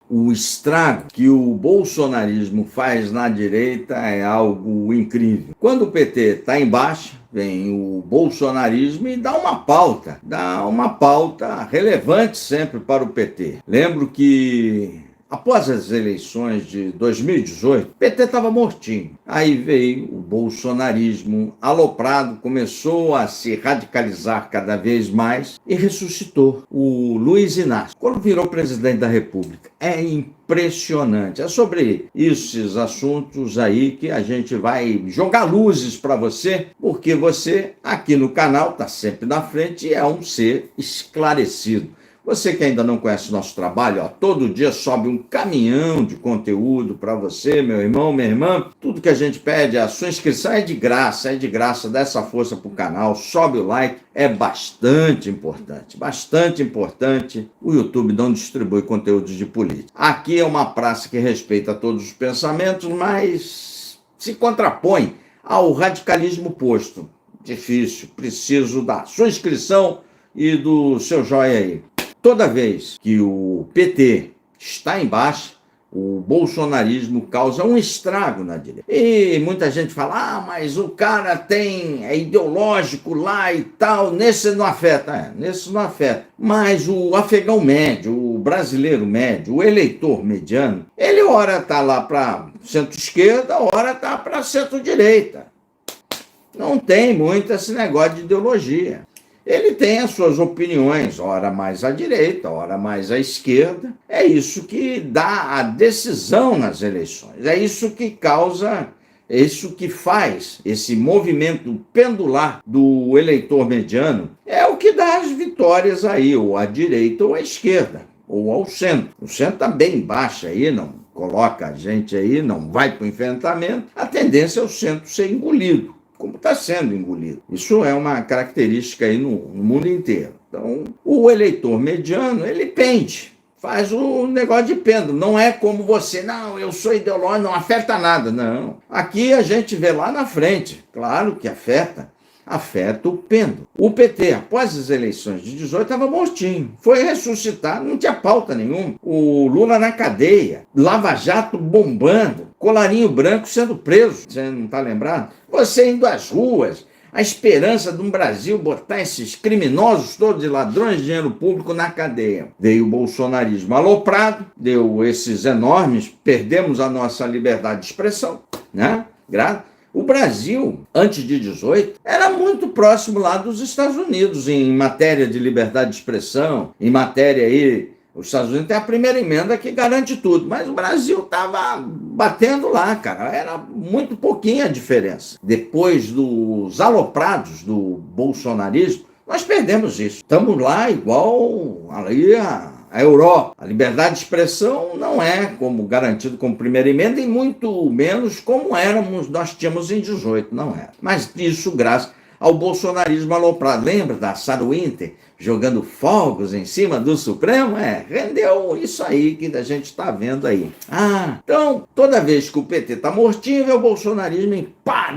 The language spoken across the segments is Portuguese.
O estrago que o bolsonarismo faz na direita é algo incrível. Quando o PT está em baixa, vem o bolsonarismo e dá uma pauta relevante sempre para o PT. Lembro que após as eleições de 2018, o PT estava mortinho. Aí veio o bolsonarismo aloprado, começou a se radicalizar cada vez mais e ressuscitou o Luiz Inácio, quando virou presidente da República. É impressionante. É sobre esses assuntos aí que a gente vai jogar luzes para você, porque você aqui no canal está sempre na frente e é um ser esclarecido. Você que ainda não conhece o nosso trabalho, todo dia sobe um caminhão de conteúdo para você, meu irmão, minha irmã. Tudo que a gente pede, a sua inscrição é de graça, dá essa força para o canal, sobe o like, é bastante importante, bastante importante. O YouTube não distribui conteúdos de política. Aqui é uma praça que respeita todos os pensamentos, mas se contrapõe ao radicalismo posto. Difícil, preciso da sua inscrição e do seu joinha aí. Toda vez que o PT está em baixa, o bolsonarismo causa um estrago na direita. E muita gente fala, mas o cara é ideológico lá e tal, nesse não afeta. Nesse não afeta. Mas o afegão médio, o brasileiro médio, o eleitor mediano, ele ora está lá para centro-esquerda, ora está para centro-direita. Não tem muito esse negócio de ideologia. Ele tem as suas opiniões, ora mais à direita, ora mais à esquerda. É isso que dá a decisão nas eleições. É isso que causa, é isso que faz esse movimento pendular do eleitor mediano. É o que dá as vitórias aí, ou à direita ou à esquerda, ou ao centro. O centro está bem baixo aí, não coloca a gente aí, não vai para o enfrentamento. A tendência é o centro ser engolido, como está sendo engolido. Isso é uma característica aí no mundo inteiro. Então, o eleitor mediano, ele pende, faz o negócio de pêndulo. Não é como você, não, eu sou ideológico, não afeta nada. Não. Aqui a gente vê lá na frente, claro que afeta o pêndulo. O PT, após as eleições de 18, estava mortinho. Foi ressuscitar, não tinha pauta nenhuma. O Lula na cadeia, Lava Jato bombando, colarinho branco sendo preso. Você não está lembrado? Você indo às ruas, a esperança de um Brasil botar esses criminosos todos e ladrões de dinheiro público na cadeia. Veio o bolsonarismo aloprado, deu esses enormes, perdemos a nossa liberdade de expressão, né? O Brasil, antes de 18, era muito próximo lá dos Estados Unidos em matéria de liberdade de expressão, em matéria aí, os Estados Unidos tem a primeira emenda que garante tudo, mas o Brasil estava batendo lá, cara, era muito pouquinha a diferença. Depois dos aloprados do bolsonarismo, nós perdemos isso. Estamos lá igual ali a Europa. A liberdade de expressão não é como garantido como primeira emenda e muito menos como nós tínhamos em 18, não é. Mas isso graças ao bolsonarismo aloprado. Lembra da Sarah Winter jogando fogos em cima do Supremo? Rendeu isso aí que a gente está vendo aí. Então, toda vez que o PT está mortinho, vê o bolsonarismo e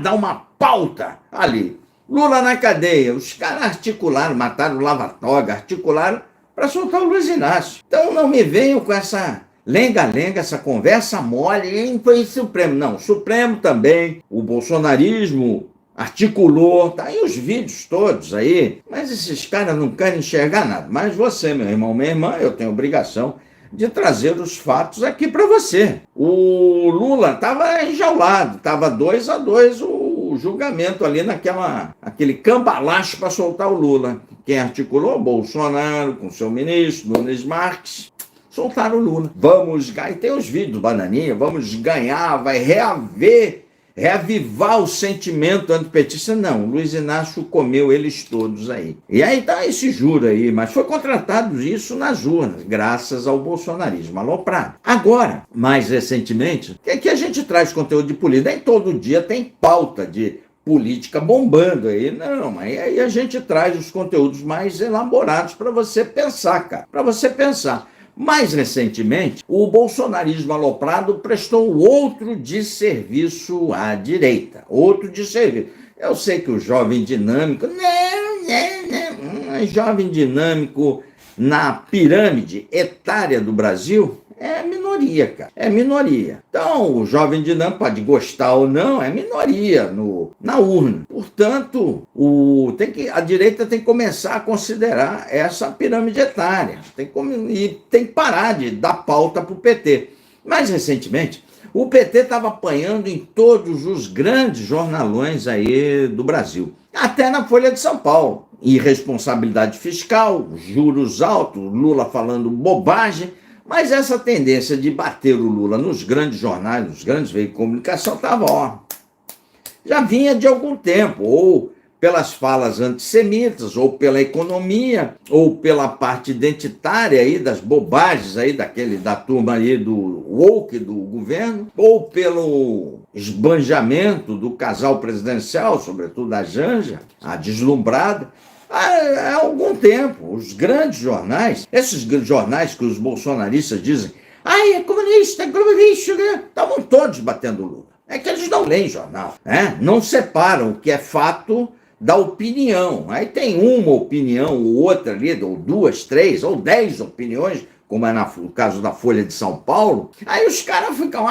dá uma pauta ali. Lula na cadeia. Os caras articularam, mataram o Lava Toga, articularam para soltar o Luiz Inácio. Então não me venham com essa lenga-lenga, essa conversa mole, foi Supremo. Não, Supremo também, o bolsonarismo articulou, tá aí os vídeos todos aí, mas esses caras não querem enxergar nada. Mas você, meu irmão, minha irmã, eu tenho obrigação de trazer os fatos aqui para você. O Lula estava enjaulado, estava 2-2 o julgamento ali aquele cambalacho para soltar o Lula. Quem articulou? Bolsonaro, com seu ministro, Nunes Marques, soltaram o Lula. Vamos ganhar, e tem os vídeos do Bananinha, vamos ganhar, vai reavivar o sentimento antipetista. Não, o Luiz Inácio comeu eles todos aí. E aí tá esse juro aí, mas foi contratado isso nas urnas, graças ao bolsonarismo aloprado. Agora, mais recentemente, que a gente traz conteúdo de política, nem todo dia tem pauta de política bombando aí, não, mas aí a gente traz os conteúdos mais elaborados para você pensar, cara, para você pensar. Mais recentemente, o bolsonarismo aloprado prestou outro desserviço à direita, outro desserviço. Eu sei que o jovem dinâmico, jovem dinâmico na pirâmide etária do Brasil é minoria. minoria, cara. É minoria. Então, o jovem dinâmico pode gostar ou não, é minoria na urna. Portanto, a direita tem que começar a considerar essa pirâmide etária. Tem que parar de dar pauta para o PT. Mais recentemente, o PT estava apanhando em todos os grandes jornalões aí do Brasil. Até na Folha de São Paulo. Irresponsabilidade fiscal, juros altos, Lula falando bobagem. Mas essa tendência de bater o Lula nos grandes jornais, nos grandes veículos de comunicação, estava, já vinha de algum tempo, ou pelas falas antissemitas, ou pela economia, ou pela parte identitária aí das bobagens aí da turma aí do woke do governo, ou pelo esbanjamento do casal presidencial, sobretudo da Janja, a deslumbrada. Há algum tempo, os grandes jornais, esses jornais que os bolsonaristas dizem, é comunista, né? Estavam todos batendo o Lula. É que eles não leem jornal, né? Não separam o que é fato da opinião. Aí tem uma opinião ou outra ali, ou 2, 3, ou 10 opiniões, como é no caso da Folha de São Paulo. Aí os caras ficam,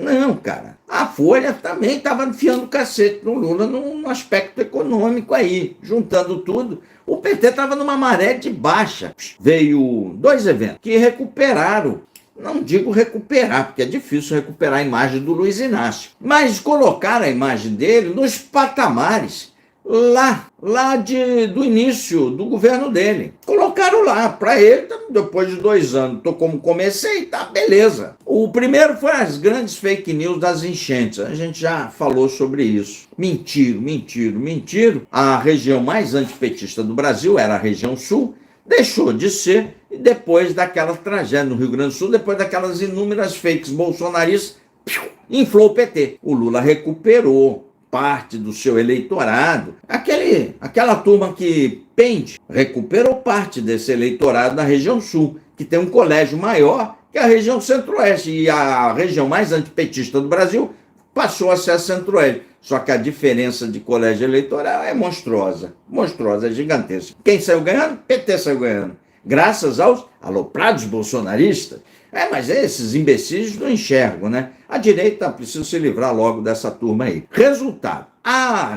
não, cara. A Folha também estava enfiando o cacete no Lula num aspecto econômico aí, juntando tudo. O PT estava numa maré de baixa. Veio 2 eventos que recuperaram. Não digo recuperar, porque é difícil recuperar a imagem do Luiz Inácio, mas colocar a imagem dele nos patamares lá do início do governo dele. Colocaram lá, para ele, depois de 2 anos, como comecei, tá, beleza. O primeiro foi as grandes fake news das enchentes, a gente já falou sobre isso. Mentiram. A região mais antipetista do Brasil era a região sul, deixou de ser, e depois daquela tragédia no Rio Grande do Sul, depois daquelas inúmeras fakes bolsonaristas, inflou o PT. O Lula recuperou parte do seu eleitorado, aquela turma que pende, recuperou parte desse eleitorado da região sul, que tem um colégio maior que a região centro-oeste, e a região mais antipetista do Brasil passou a ser a centro-oeste. Só que a diferença de colégio eleitoral é monstruosa, é gigantesca. Quem saiu ganhando? PT saiu ganhando, graças aos aloprados bolsonaristas. Mas esses imbecis não enxergam, né? A direita precisa se livrar logo dessa turma aí. Resultado.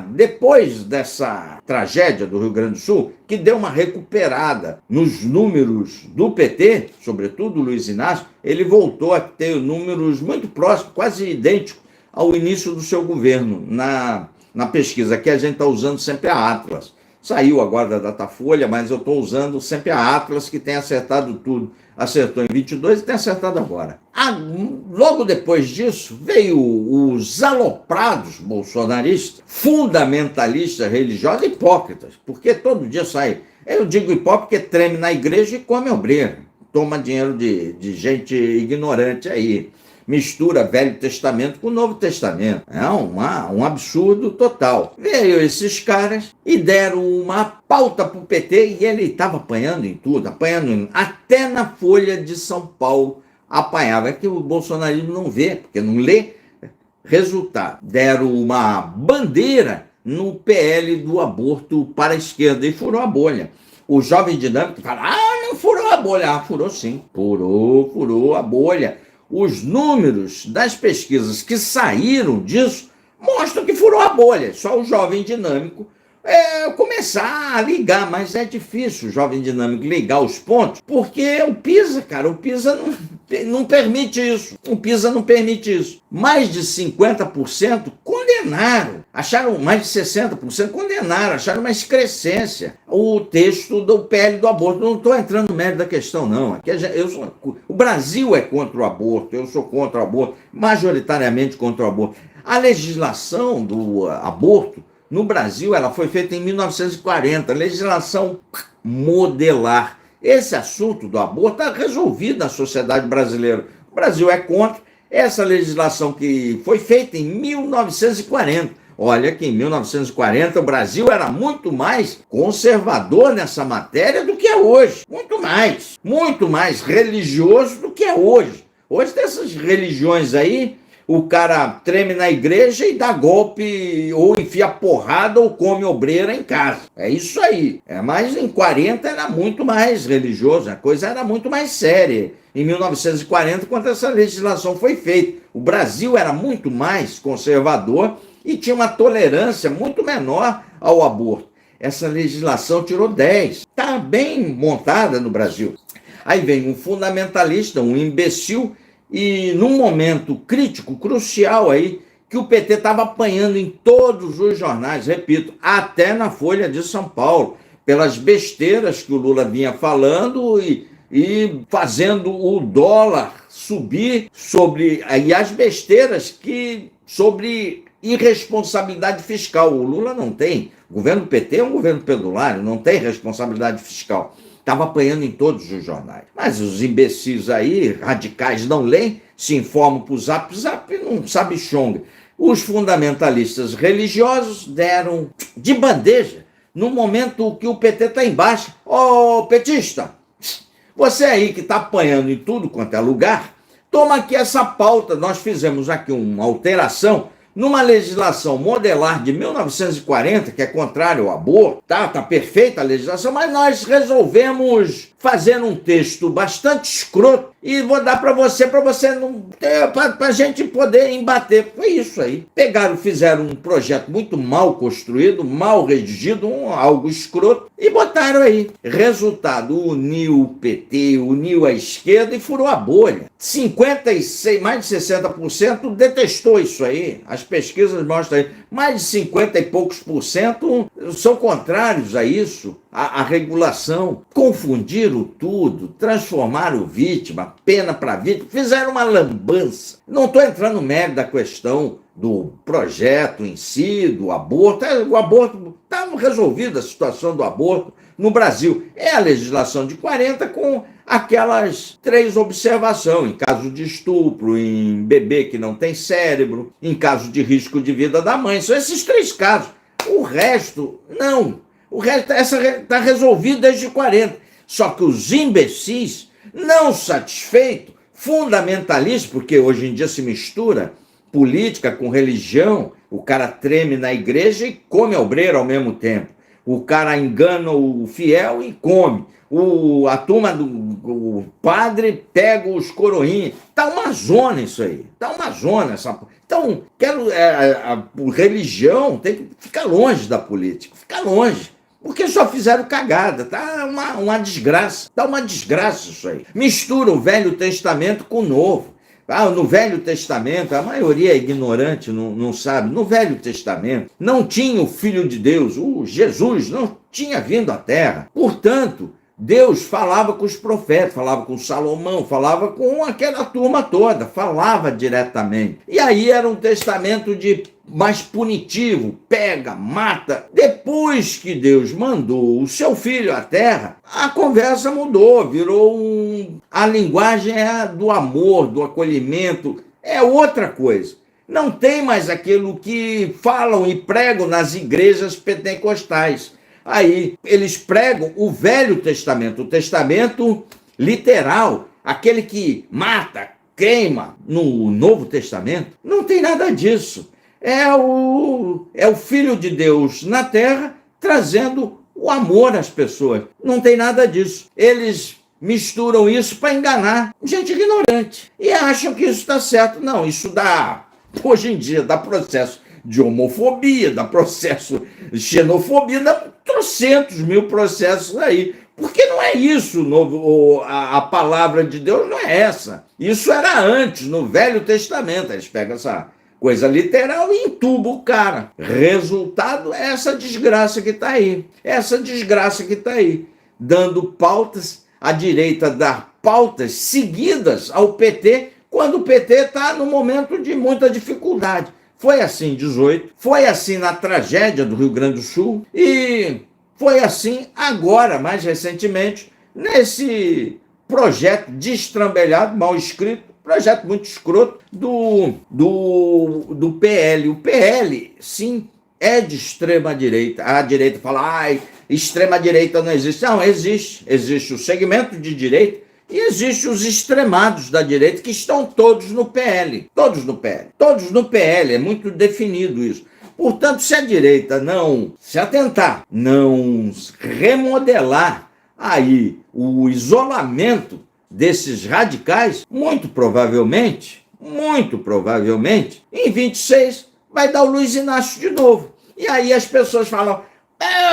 Depois dessa tragédia do Rio Grande do Sul, que deu uma recuperada nos números do PT, sobretudo o Luiz Inácio, ele voltou a ter números muito próximos, quase idênticos ao início do seu governo, na pesquisa, que a gente está usando sempre a Atlas. Saiu agora da Datafolha, mas eu estou usando sempre a Atlas, que tem acertado tudo. Acertou em 22 e tem acertado agora. Logo depois disso, veio os aloprados bolsonaristas, fundamentalistas religiosos, hipócritas, porque todo dia sai. Eu digo hipócrita porque treme na igreja e come obreiro, toma dinheiro de gente ignorante aí. Mistura Velho Testamento com o Novo Testamento. É um absurdo total. Veio esses caras e deram uma pauta para o PT, e ele estava apanhando em tudo, até na Folha de São Paulo apanhava. É que o bolsonarismo não vê, porque não lê. Resultado, deram uma bandeira no PL do aborto para a esquerda e furou a bolha. O jovem dinâmico fala, não furou a bolha. Furou sim, furou a bolha. Os números das pesquisas que saíram disso mostram que furou a bolha. Só o jovem dinâmico começar a ligar, mas é difícil o jovem dinâmico ligar os pontos, porque o PISA, não permite isso. O PISA não permite isso. Mais de 50% condenaram, acharam mais de 60%, condenaram, acharam uma excrescência o texto do PL do aborto. Não estou entrando no mérito da questão, não. Aqui o Brasil é contra o aborto, eu sou contra o aborto, majoritariamente contra o aborto. A legislação do aborto no Brasil, ela foi feita em 1940, legislação modelar. Esse assunto do aborto está resolvido na sociedade brasileira. O Brasil é contra essa legislação que foi feita em 1940. Olha que em 1940 o Brasil era muito mais conservador nessa matéria do que é hoje. Muito mais religioso do que é hoje. Hoje tem essas religiões aí, o cara treme na igreja e dá golpe, ou enfia porrada, ou come obreira em casa. É isso aí. Mas em 40 era muito mais religioso, a coisa era muito mais séria. Em 1940, quando essa legislação foi feita, o Brasil era muito mais conservador e tinha uma tolerância muito menor ao aborto. Essa legislação tirou 10. Está bem montada no Brasil. Aí vem um fundamentalista, um imbecil, e num momento crítico, crucial aí, que o PT estava apanhando em todos os jornais, repito, até na Folha de São Paulo, pelas besteiras que o Lula vinha falando e fazendo o dólar subir e as besteiras sobre irresponsabilidade fiscal. O Lula não tem. O governo do PT é um governo pedulário, não tem responsabilidade fiscal. Estava apanhando em todos os jornais. Mas os imbecis aí, radicais, não leem, se informam por zap, não sabe chonga. Os fundamentalistas religiosos deram de bandeja no momento que o PT está em baixa. Ô, petista, você aí que está apanhando em tudo quanto é lugar, toma aqui essa pauta. Nós fizemos aqui uma alteração numa legislação modelar de 1940, que é contrário ao aborto, tá perfeita a legislação, mas nós resolvemos fazer um texto bastante escroto e vou dar para você não para a gente poder embater. Foi isso aí. Fizeram um projeto muito mal construído, mal redigido, algo escroto, e botaram aí. Resultado, uniu o PT, uniu a esquerda e furou a bolha. 56, mais de 60% detestou isso aí. As pesquisas mostram aí. Mais de 50 e poucos por cento são contrários a isso, a regulação. Confundiram tudo, transformaram vítima, pena para vítima, fizeram uma lambança. Não estou entrando no mérito da questão do projeto em si, do aborto. O aborto está resolvida, a situação do aborto no Brasil. É a legislação de 40 com aquelas 3 observações: em caso de estupro, em bebê que não tem cérebro, em caso de risco de vida da mãe. São esses 3 casos. O resto, não. O resto está resolvido desde 40. Só que os imbecis, não satisfeitos, fundamentalistas, porque hoje em dia se mistura política com religião, o cara treme na igreja e come a obreira ao mesmo tempo. O cara engana o fiel e come. A turma do padre pega os coroinhas. Tá uma zona isso aí. Tá uma zona. Então, a religião tem que ficar longe da política. Ficar longe. Porque só fizeram cagada. Tá uma desgraça. Tá uma desgraça isso aí. Mistura o Velho Testamento com o Novo. No Velho Testamento, a maioria é ignorante, não sabe. No Velho Testamento não tinha o Filho de Deus, o Jesus não tinha vindo à Terra. Portanto, Deus falava com os profetas, falava com Salomão, falava com aquela turma toda, falava diretamente. E aí era um testamento mais punitivo, pega, mata. Depois que Deus mandou o seu filho à terra, a conversa mudou, a linguagem é do amor, do acolhimento, é outra coisa. Não tem mais aquilo que falam e pregam nas igrejas pentecostais. Aí eles pregam o Velho Testamento, o testamento literal, aquele que mata, queima. No Novo Testamento não tem nada disso. É o Filho de Deus na terra trazendo o amor às pessoas. Não tem nada disso. Eles misturam isso para enganar gente ignorante e acham que isso está certo. Não, isso hoje em dia dá processo de homofobia, dá processo de xenofobia, dá trocentos mil processos aí. Porque não é isso, a palavra de Deus não é essa. Isso era antes, no Velho Testamento. Eles pegam essa coisa literal e entubam o cara. Resultado é essa desgraça que está aí. Essa desgraça que está aí. Dando pautas, a direita dar pautas seguidas ao PT, quando o PT está num momento de muita dificuldade. Foi assim em 18, foi assim na tragédia do Rio Grande do Sul e foi assim agora, mais recentemente, nesse projeto destrambelhado, mal escrito, projeto muito escroto do PL. O PL, sim, é de extrema-direita. A direita fala, extrema-direita não existe. Não, existe. Existe o segmento de direita E existem os extremados da direita que estão todos no PL. Todos no PL. Todos no PL. É muito definido isso. Portanto, se a direita não se atentar, não remodelar aí o isolamento desses radicais, muito provavelmente, em 26 vai dar o Luiz Inácio de novo. E aí as pessoas falam,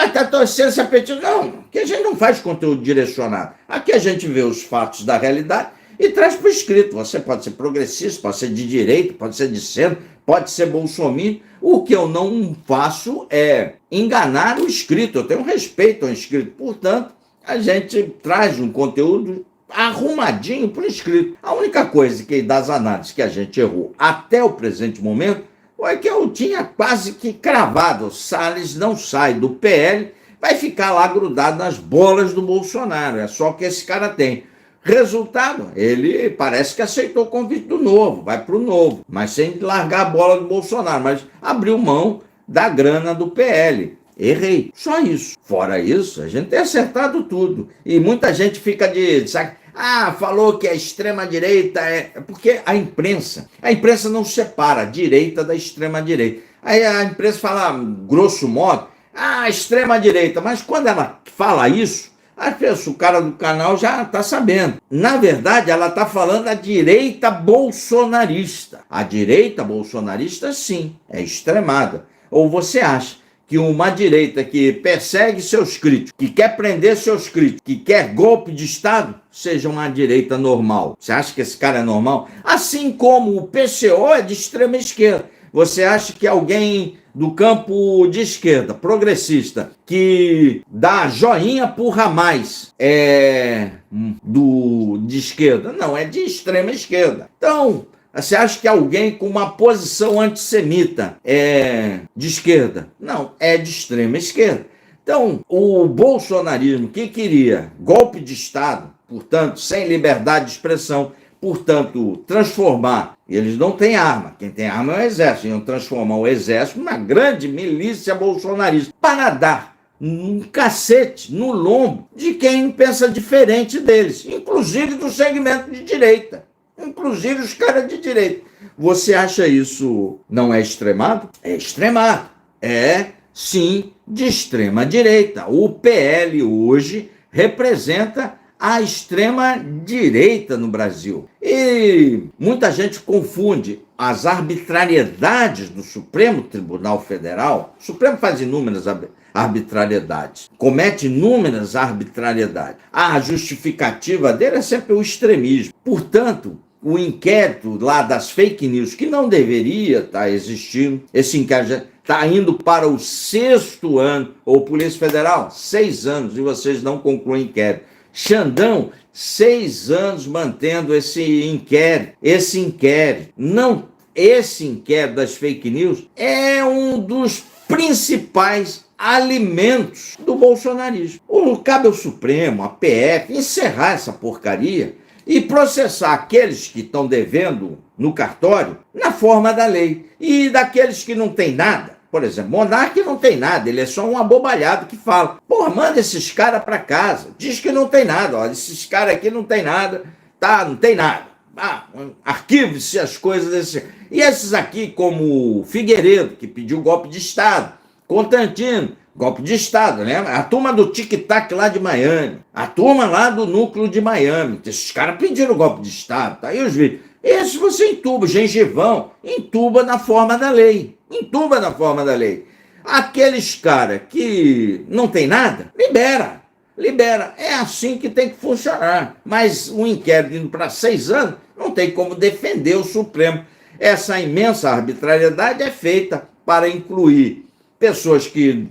está torcendo esse apetite. Não, que a gente não faz conteúdo direcionado. Aqui a gente vê os fatos da realidade e traz para o escrito. Você pode ser progressista, pode ser de direita, pode ser de centro, pode ser bolsominion. O que eu não faço é enganar o escrito. Eu tenho respeito ao escrito. Portanto, a gente traz um conteúdo arrumadinho para o escrito. A única coisa que das análises que a gente errou até o presente momento foi que eu tinha quase que cravado. O Salles não sai do PL, vai ficar lá grudado nas bolas do Bolsonaro. É só o que esse cara tem. Resultado, ele parece que aceitou o convite do Novo, vai para o Novo, mas sem largar a bola do Bolsonaro, mas abriu mão da grana do PL. Errei. Só isso. Fora isso, a gente tem acertado tudo. E muita gente fica falou que a extrema-direita é... Porque a imprensa não separa a direita da extrema-direita. Aí a imprensa fala, grosso modo, a extrema-direita. Mas quando ela fala isso, o cara do canal já está sabendo. Na verdade, ela está falando da direita bolsonarista. A direita bolsonarista, sim, é extremada. Ou você acha que uma direita que persegue seus críticos, que quer prender seus críticos, que quer golpe de Estado, seja uma direita normal? Você acha que esse cara é normal? Assim como o PCO é de extrema esquerda. Você acha que alguém do campo de esquerda, progressista, que dá joinha por Hamas é de esquerda? Não, é de extrema esquerda. Então, você acha que alguém com uma posição antissemita é de esquerda? Não, é de extrema esquerda. Então, o bolsonarismo que queria golpe de Estado, portanto, sem liberdade de expressão, portanto, transformar, e eles não têm arma, quem tem arma é o exército, iam transformar o exército numa grande milícia bolsonarista, para dar um cacete no lombo de quem pensa diferente deles, inclusive do segmento de direita. Inclusive os caras de direita. Você acha isso não é extremado? É extremado. É, sim, de extrema direita. O PL hoje representa a extrema direita no Brasil. E muita gente confunde as arbitrariedades do Supremo Tribunal Federal. O Supremo faz inúmeras arbitrariedades, comete inúmeras arbitrariedades. A justificativa dele é sempre o extremismo. Portanto, o inquérito lá das fake news, que não deveria estar existindo, esse inquérito está indo para o 6º ano, ou Polícia Federal, 6 anos, e vocês não concluem inquérito. Xandão, 6 anos mantendo esse inquérito. Esse inquérito das fake news é um dos principais alimentos do bolsonarismo. Cabe ao Supremo, à PF, encerrar essa porcaria e processar aqueles que estão devendo no cartório na forma da lei. E daqueles que não tem nada, por exemplo, Monark não tem nada, ele é só um abobalhado que fala, manda esses caras para casa, diz que não tem nada, olha, esses caras aqui não tem nada, tá, não tem nada. Arquive-se as coisas desse... E esses aqui, como Figueiredo, que pediu golpe de Estado, Constantino, golpe de Estado, né? A turma do Tic-Tac lá de Miami, a turma lá do núcleo de Miami, esses caras pediram golpe de Estado, tá aí os vídeos. Esse você entuba, gengivão, entuba na forma da lei, Aqueles caras que não tem nada, libera. É assim que tem que funcionar. Mas um inquérito indo para 6 anos, não tem como defender o Supremo. Essa imensa arbitrariedade é feita para incluir pessoas que,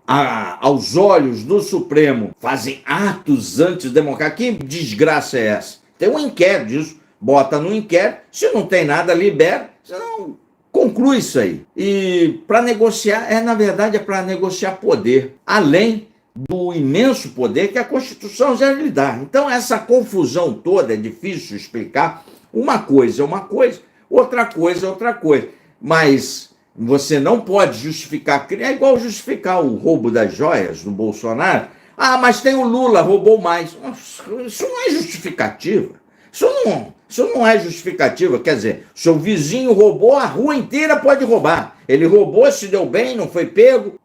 aos olhos do Supremo, fazem atos antidemocráticos. Que desgraça é essa? Tem um inquérito disso, bota no inquérito, se não tem nada, libera, senão conclui isso aí. E para negociar, na verdade, é para negociar poder, além do imenso poder que a Constituição já lhe dá. Então, essa confusão toda é difícil explicar. Uma coisa é uma coisa, outra coisa é outra coisa. Mas você não pode justificar, é igual justificar o roubo das joias do Bolsonaro. Ah, mas tem o Lula, roubou mais. Isso não é justificativa. Isso não é justificativa. Quer dizer, seu vizinho roubou, a rua inteira pode roubar. Ele roubou, se deu bem, não foi pego.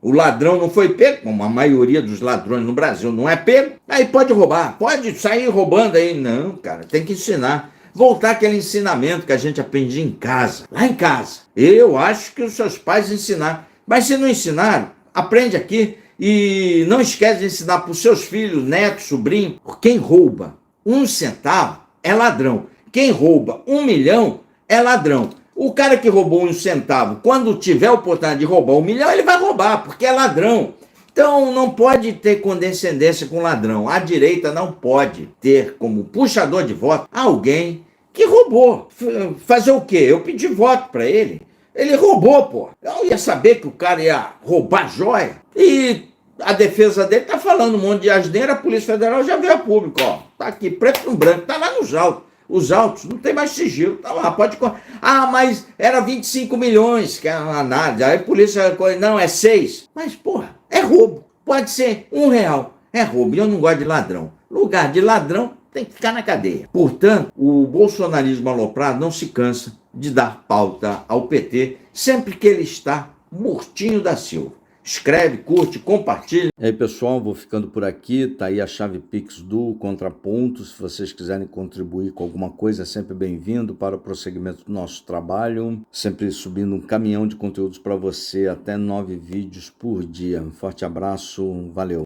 O ladrão não foi pego, como a maioria dos ladrões no Brasil não é pego. Aí pode roubar, pode sair roubando aí. Não, cara, tem que ensinar. Voltar aquele ensinamento que a gente aprendia em casa, lá em casa. Eu acho que os seus pais ensinaram. Mas se não ensinaram, aprende aqui. E não esquece de ensinar para os seus filhos, netos, sobrinhos. Quem rouba 1 centavo é ladrão. Quem rouba 1 milhão é ladrão. O cara que roubou 1 centavo, quando tiver a oportunidade de roubar 1 milhão, ele vai roubar, porque é ladrão. Então não pode ter condescendência com ladrão. A direita não pode ter como puxador de voto alguém que roubou. Fazer o quê? Eu pedi voto para ele. Ele roubou, pô. Eu ia saber que o cara ia roubar joia. E a defesa dele tá falando um monte de asneira, a Polícia Federal já veio a público, ó. Tá aqui, preto no branco, tá lá nos autos. Os autos, não tem mais sigilo, tá lá, pode... Ah, mas era 25 milhões, que é uma análise. Aí a polícia, não, é 6. Mas, porra, é roubo. Pode ser R$1. É roubo, e eu não gosto de ladrão. Lugar de ladrão tem que ficar na cadeia. Portanto, o bolsonarismo aloprado não se cansa de dar pauta ao PT sempre que ele está mortinho da Silva. Escreve, curte, compartilha. E aí, pessoal, vou ficando por aqui. Tá aí a chave Pix do Contraponto. Se vocês quiserem contribuir com alguma coisa, é sempre bem-vindo para o prosseguimento do nosso trabalho. Sempre subindo um caminhão de conteúdos para você, até 9 vídeos por dia. Um forte abraço, valeu.